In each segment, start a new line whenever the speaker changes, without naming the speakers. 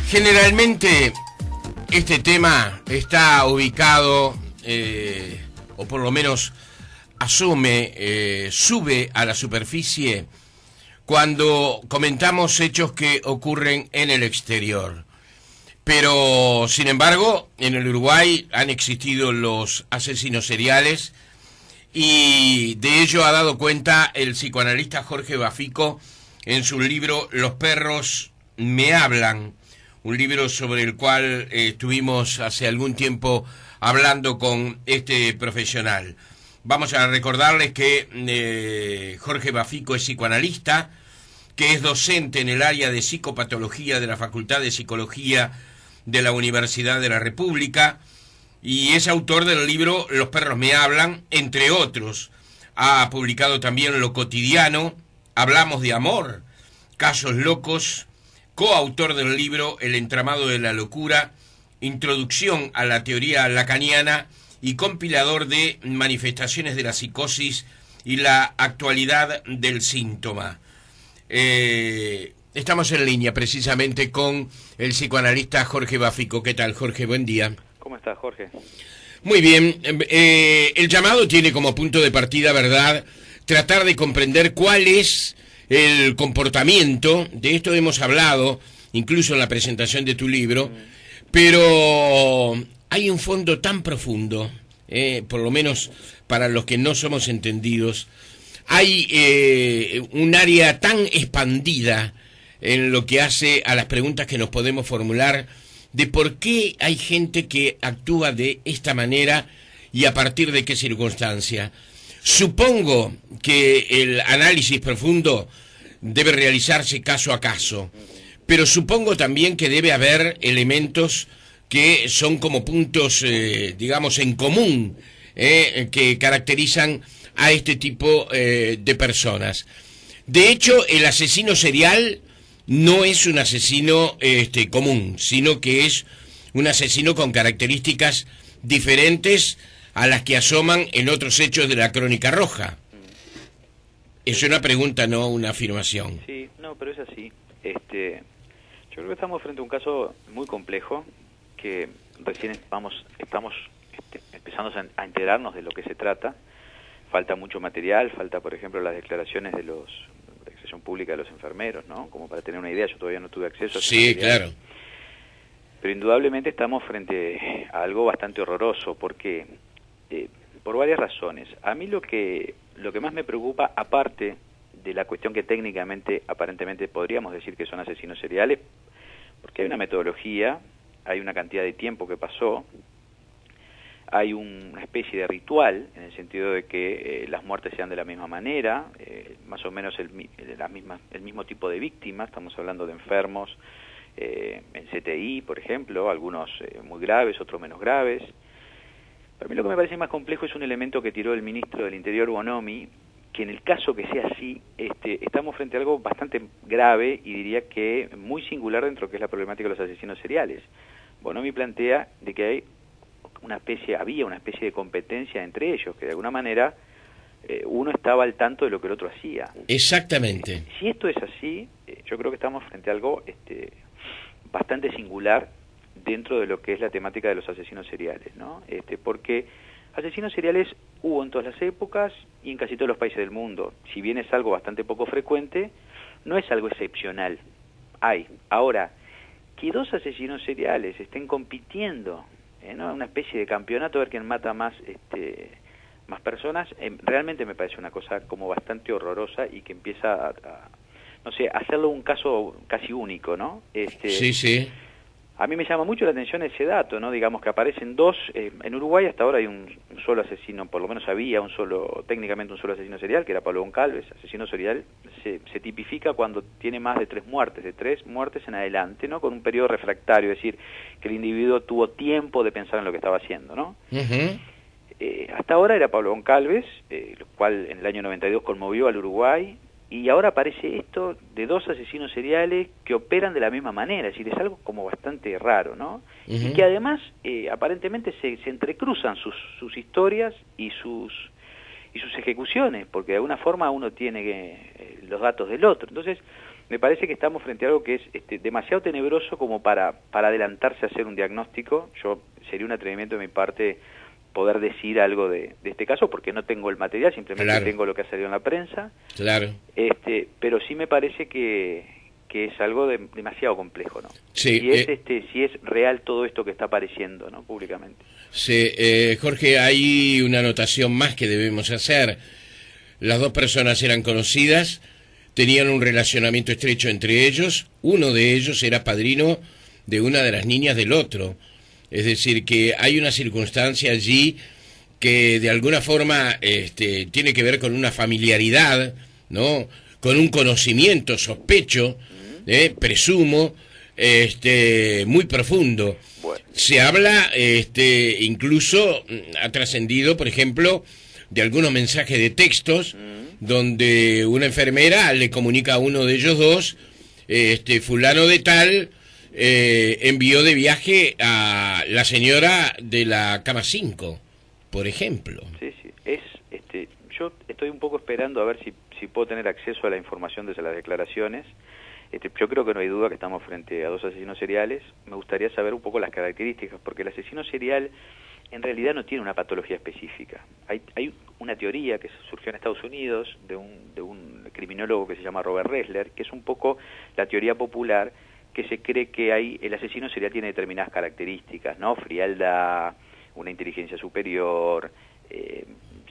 Generalmente este tema está ubicado, o por lo menos sube a la superficie cuando comentamos hechos que ocurren en el exterior. Pero, sin embargo, en el Uruguay han existido los asesinos seriales y de ello ha dado cuenta el psicoanalista Jorge Bafico en su libro Los perros me hablan, un libro sobre el cual estuvimos hace algún tiempo hablando con este profesional. Vamos a recordarles que Jorge Bafico es psicoanalista, que es docente en el área de psicopatología de la Facultad de Psicología de la Universidad de la República y es autor del libro Los perros me hablan, entre otros. Ha publicado también Lo cotidiano, Hablamos de amor, Casos locos, coautor del libro El entramado de la locura, Introducción a la teoría lacaniana y compilador de Manifestaciones de la psicosis y la actualidad del síntoma. Estamos en línea precisamente con el psicoanalista Jorge Bafico. ¿Qué tal, Jorge? Buen día.
¿Cómo estás, Jorge?
Muy bien. El llamado tiene como punto de partida, ¿verdad?, tratar de comprender cuál es el comportamiento. De esto hemos hablado incluso en la presentación de tu libro, pero hay un fondo tan profundo, por lo menos para los que no somos entendidos. Hay un área tan expandida en lo que hace a las preguntas que nos podemos formular de por qué hay gente que actúa de esta manera y a partir de qué circunstancia. Supongo que el análisis profundo debe realizarse caso a caso, pero supongo también que debe haber elementos que son como puntos, digamos, en común, que caracterizan a este tipo de personas. De hecho, el asesino serial no es un asesino común, sino que es un asesino con características diferentes a las que asoman en otros hechos de la Crónica Roja. Es una pregunta, no una afirmación.
Sí, no, pero es así. Yo creo que estamos frente a un caso muy complejo, que recién estamos empezando a enterarnos de lo que se trata. Falta mucho material, falta, por ejemplo, las declaraciones de la expresión pública de los enfermeros, ¿no? Como para tener una idea, yo todavía no tuve acceso a ese material.
Claro.
Pero indudablemente estamos frente a algo bastante horroroso, porque por varias razones. A mí lo que más me preocupa, aparte de la cuestión que técnicamente, aparentemente podríamos decir que son asesinos seriales, porque hay una metodología, hay una cantidad de tiempo que pasó, hay una especie de ritual, en el sentido de que las muertes sean de la misma manera, más o menos el mismo tipo de víctima. Estamos hablando de enfermos en CTI, por ejemplo, algunos muy graves, otros menos graves. Para mí lo que me parece más complejo es un elemento que tiró el ministro del Interior, Bonomi, que en el caso que sea así, estamos frente a algo bastante grave y diría que muy singular dentro de lo que es la problemática de los asesinos seriales. Bonomi plantea de que había una especie de competencia entre ellos, que de alguna manera uno estaba al tanto de lo que el otro hacía.
Exactamente.
Si esto es así, yo creo que estamos frente a algo bastante singular dentro de lo que es la temática de los asesinos seriales, ¿no? Porque asesinos seriales hubo en todas las épocas y en casi todos los países del mundo. Si bien es algo bastante poco frecuente, no es algo excepcional. Hay. Ahora, que dos asesinos seriales estén compitiendo, ¿no?, una especie de campeonato a ver quién mata más personas, realmente me parece una cosa como bastante horrorosa y que empieza a hacerlo un caso casi único, ¿no?
Sí.
A mí me llama mucho la atención ese dato, ¿no? Digamos que aparecen dos, en Uruguay hasta ahora hay un solo asesino, por lo menos había técnicamente un solo asesino serial, que era Pablo Goncalves. Asesino serial se tipifica cuando tiene más de 3 muertes, de 3 muertes en adelante, ¿no? Con un periodo refractario, es decir, que el individuo tuvo tiempo de pensar en lo que estaba haciendo, ¿no? Hasta ahora era Pablo Goncalves, lo cual en el año 92 conmovió al Uruguay, y ahora aparece esto de dos asesinos seriales que operan de la misma manera, es decir, es algo como bastante raro, ¿no? Y que además aparentemente se entrecruzan sus historias y sus ejecuciones, porque de alguna forma uno tiene los datos del otro. Entonces, me parece que estamos frente a algo que es demasiado tenebroso como para adelantarse a hacer un diagnóstico. Sería un atrevimiento de mi parte poder decir algo de este caso, porque no tengo el material, simplemente tengo lo que ha salido en la prensa.
Claro.
Pero sí me parece que es algo demasiado complejo, ¿no?
Sí,
si es real todo esto que está apareciendo, ¿no? Públicamente.
Sí, Jorge, hay una anotación más que debemos hacer. Las dos personas eran conocidas, tenían un relacionamiento estrecho entre ellos, uno de ellos era padrino de una de las niñas del otro. Es decir, que hay una circunstancia allí que de alguna forma tiene que ver con una familiaridad, ¿no? Con un conocimiento, sospecho, presumo, muy profundo.
Bueno.
Se habla, incluso ha trascendido, por ejemplo, de algunos mensajes de textos donde una enfermera le comunica a uno de ellos dos, fulano de tal envió de viaje a la señora de la cama 5, por ejemplo.
Sí, yo estoy un poco esperando a ver si puedo tener acceso a la información desde las declaraciones. Yo creo que no hay duda que estamos frente a dos asesinos seriales. Me gustaría saber un poco las características, porque el asesino serial en realidad no tiene una patología específica. Hay una teoría que surgió en Estados Unidos de un criminólogo que se llama Robert Ressler, que es un poco la teoría popular, que se cree que el asesino serial tiene determinadas características, ¿no? Frialdad, una inteligencia superior,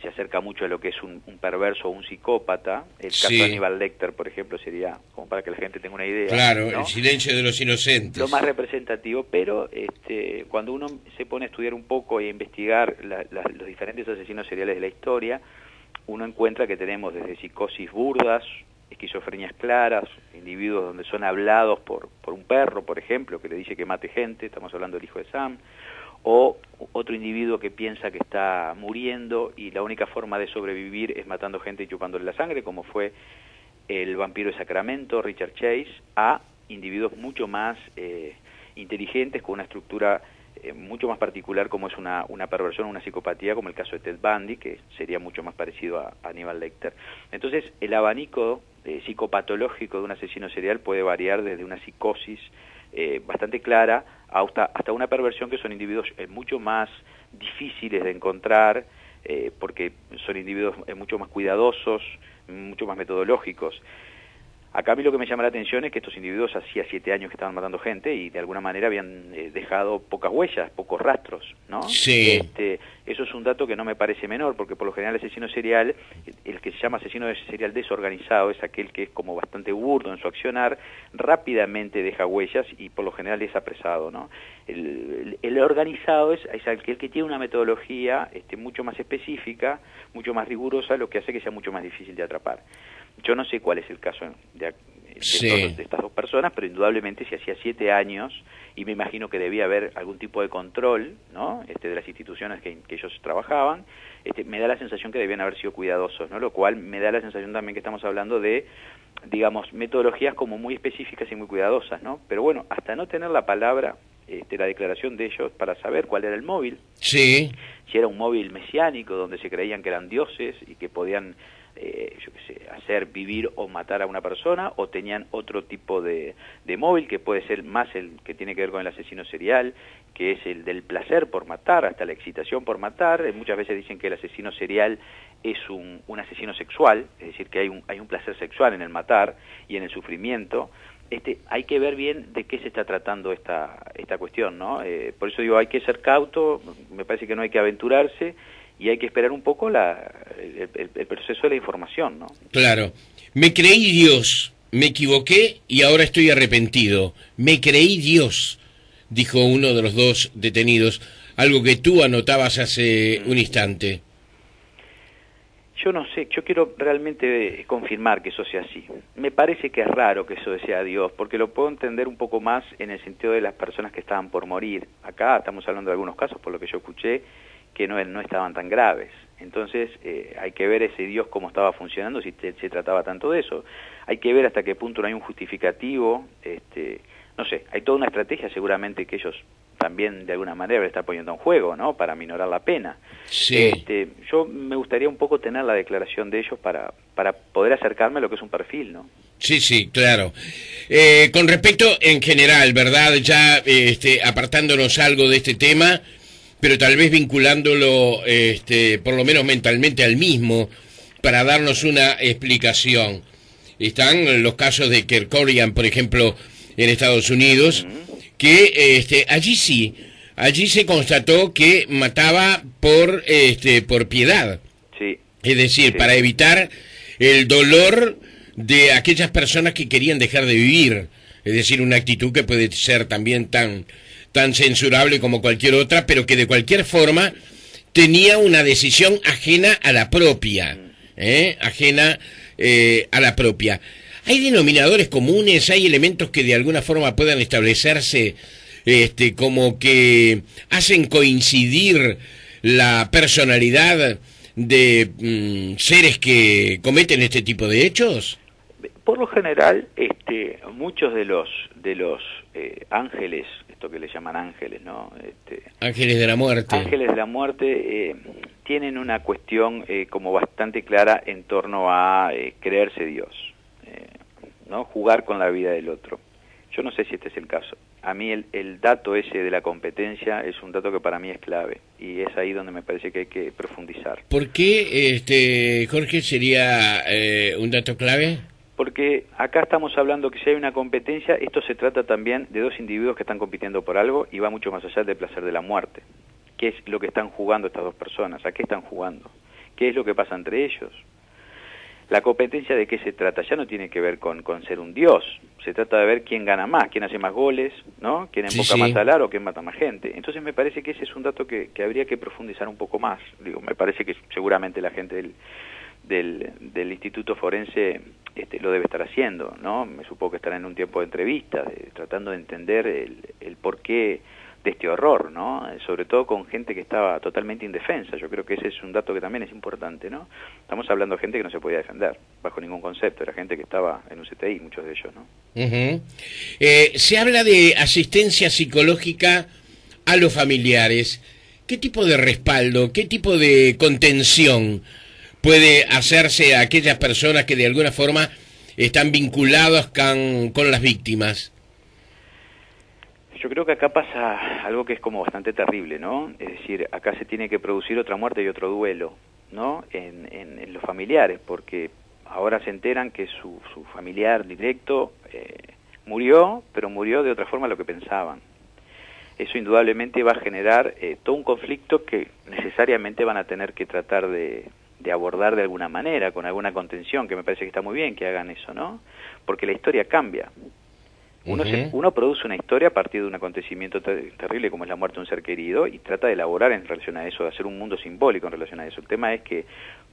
se acerca mucho a lo que es un perverso o un psicópata. El caso de Aníbal Lecter, por ejemplo, sería, como para que la gente tenga una idea.
Claro,
¿no?
El silencio de los inocentes.
Lo más representativo, pero cuando uno se pone a estudiar un poco y a investigar los diferentes asesinos seriales de la historia, uno encuentra que tenemos desde psicosis burdas, esquizofrenias claras, individuos donde son hablados por un perro, por ejemplo, que le dice que mate gente, estamos hablando del hijo de Sam, o otro individuo que piensa que está muriendo y la única forma de sobrevivir es matando gente y chupándole la sangre, como fue el vampiro de Sacramento, Richard Chase, a individuos mucho más inteligentes, con una estructura mucho más particular, como es una perversión, una psicopatía, como el caso de Ted Bundy, que sería mucho más parecido a Aníbal Lecter. Entonces, el abanico psicopatológico de un asesino serial puede variar desde una psicosis bastante clara hasta una perversión, que son individuos mucho más difíciles de encontrar, porque son individuos mucho más cuidadosos, mucho más metodológicos. Acá a mí lo que me llama la atención es que estos individuos hacía 7 años que estaban matando gente y de alguna manera habían dejado pocas huellas, pocos rastros, ¿no?
Sí.
Eso es un dato que no me parece menor, porque por lo general el asesino serial, el que se llama asesino serial desorganizado, es aquel que es como bastante burdo en su accionar, rápidamente deja huellas y por lo general es apresado, ¿no? El organizado es aquel que tiene una metodología mucho más específica, mucho más rigurosa, lo que hace que sea mucho más difícil de atrapar. Yo no sé cuál es el caso de estas dos personas, pero indudablemente si hacía 7 años, y me imagino que debía haber algún tipo de control, ¿no? De las instituciones que ellos trabajaban, me da la sensación que debían haber sido cuidadosos, ¿no? Lo cual me da la sensación también que estamos hablando de, digamos, metodologías como muy específicas y muy cuidadosas, ¿no? Pero bueno, hasta no tener la palabra, la declaración de ellos para saber cuál era el móvil,
si
era un móvil mesiánico donde se creían que eran dioses y que podían hacer vivir o matar a una persona, o tenían otro tipo de móvil que puede ser más el que tiene que ver con el asesino serial, que es el del placer por matar, hasta la excitación por matar. Muchas veces dicen que el asesino serial es un asesino sexual, es decir, que hay un placer sexual en el matar y en el sufrimiento. Hay que ver bien de qué se está tratando esta cuestión, ¿no? Por eso digo, hay que ser cauto, me parece que no hay que aventurarse, y hay que esperar un poco el proceso de la información, ¿no?
Claro. Me creí Dios, me equivoqué y ahora estoy arrepentido. Me creí Dios, dijo uno de los dos detenidos, algo que tú anotabas hace un instante.
Yo no sé, yo quiero realmente confirmar que eso sea así. Me parece que es raro que eso sea Dios, porque lo puedo entender un poco más en el sentido de las personas que estaban por morir. Acá estamos hablando de algunos casos, por lo que yo escuché, que no estaban tan graves. Entonces hay que ver ese Dios cómo estaba funcionando, si se trataba tanto de eso. Hay que ver hasta qué punto no hay un justificativo, no sé, hay toda una estrategia seguramente que ellos también de alguna manera le están poniendo en juego, ¿no? Para minorar la pena.
Sí.
Yo me gustaría un poco tener la declaración de ellos para para poder acercarme a lo que es un perfil, ¿no?
Sí, sí, claro. Con respecto en general, ¿verdad? Ya apartándonos algo de este tema, pero tal vez vinculándolo, por lo menos mentalmente al mismo, para darnos una explicación. Están los casos de Kerkorian, por ejemplo, en Estados Unidos, que allí se constató que mataba por piedad.
Sí.
Es decir,
Sí.
para evitar el dolor de aquellas personas que querían dejar de vivir. Es decir, una actitud que puede ser también tan censurable como cualquier otra, pero que de cualquier forma tenía una decisión ajena a la propia. Ajena a la propia. ¿Hay denominadores comunes? ¿Hay elementos que de alguna forma puedan establecerse como que hacen coincidir la personalidad de seres que cometen este tipo de hechos?
Por lo general, muchos de los ángeles, esto que le llaman ángeles, ¿no?
Ángeles de la muerte.
Ángeles de la muerte tienen una cuestión como bastante clara en torno a creerse Dios, ¿no? Jugar con la vida del otro. Yo no sé si este es el caso. A mí el dato ese de la competencia es un dato que para mí es clave, y es ahí donde me parece que hay que profundizar.
¿Por qué, Jorge, sería un dato clave?
Porque acá estamos hablando que si hay una competencia, esto se trata también de dos individuos que están compitiendo por algo y va mucho más allá del placer de la muerte. ¿Qué es lo que están jugando estas dos personas? ¿A qué están jugando? ¿Qué es lo que pasa entre ellos? La competencia, ¿de qué se trata? Ya no tiene que ver con ser un dios. Se trata de ver quién gana más, quién hace más goles, ¿no? Quién emboca más al aro, quién mata más gente. Entonces me parece que ese es un dato que habría que profundizar un poco más. Digo, me parece que seguramente la gente del Instituto Forense lo debe estar haciendo, ¿no? Me supongo que estará en un tiempo de entrevistas, tratando de entender el porqué de este horror, ¿no? Sobre todo con gente que estaba totalmente indefensa. Yo creo que ese es un dato que también es importante, ¿no? Estamos hablando de gente que no se podía defender bajo ningún concepto, era gente que estaba en un CTI, muchos de ellos, ¿no?
Se habla de asistencia psicológica a los familiares. ¿Qué tipo de respaldo, qué tipo de contención puede hacerse a aquellas personas que de alguna forma están vinculadas con las víctimas?
Yo creo que acá pasa algo que es como bastante terrible, ¿no? Es decir, acá se tiene que producir otra muerte y otro duelo, ¿no? En los familiares, porque ahora se enteran que su familiar directo murió, pero murió de otra forma a lo que pensaban. Eso indudablemente va a generar todo un conflicto que necesariamente van a tener que tratar de abordar de alguna manera, con alguna contención, que me parece que está muy bien que hagan eso, ¿no? Porque la historia cambia. Uno produce una historia a partir de un acontecimiento terrible como es la muerte de un ser querido y trata de elaborar en relación a eso, de hacer un mundo simbólico en relación a eso. El tema es que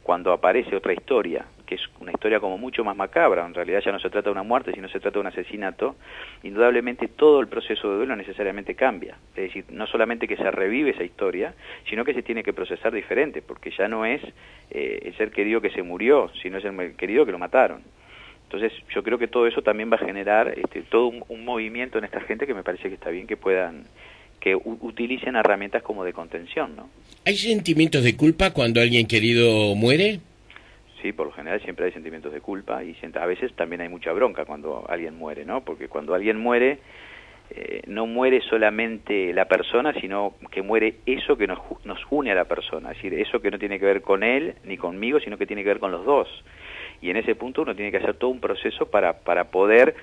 cuando aparece otra historia, que es una historia como mucho más macabra, en realidad ya no se trata de una muerte, sino se trata de un asesinato, indudablemente todo el proceso de duelo necesariamente cambia. Es decir, no solamente que se revive esa historia, sino que se tiene que procesar diferente, porque ya no es el ser querido que se murió, sino es el querido que lo mataron. Entonces yo creo que todo eso también va a generar todo un movimiento en esta gente que me parece que está bien que puedan, que utilicen herramientas como de contención, ¿no?
¿Hay sentimientos de culpa cuando alguien querido muere?
Sí, por lo general siempre hay sentimientos de culpa y a veces también hay mucha bronca cuando alguien muere, ¿no? Porque cuando alguien muere, no muere solamente la persona, sino que muere eso que nos une a la persona, es decir, eso que no tiene que ver con él ni conmigo, sino que tiene que ver con los dos. Y en ese punto uno tiene que hacer todo un proceso para poder,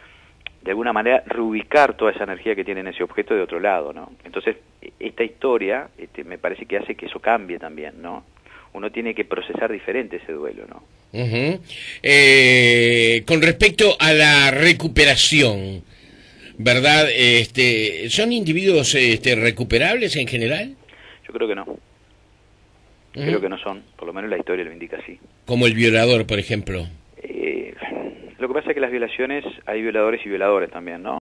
de alguna manera, reubicar toda esa energía que tiene en ese objeto de otro lado, ¿no? Entonces, esta historia me parece que hace que eso cambie también, ¿no? Uno tiene que procesar diferente ese duelo, ¿no?
Con respecto a la recuperación, ¿verdad? ¿Son individuos recuperables en general?
Yo creo que no. Creo que no son, por lo menos la historia lo indica así.
Como el violador, por ejemplo.
Lo que pasa es que las violaciones, hay violadores y violadores también, ¿no?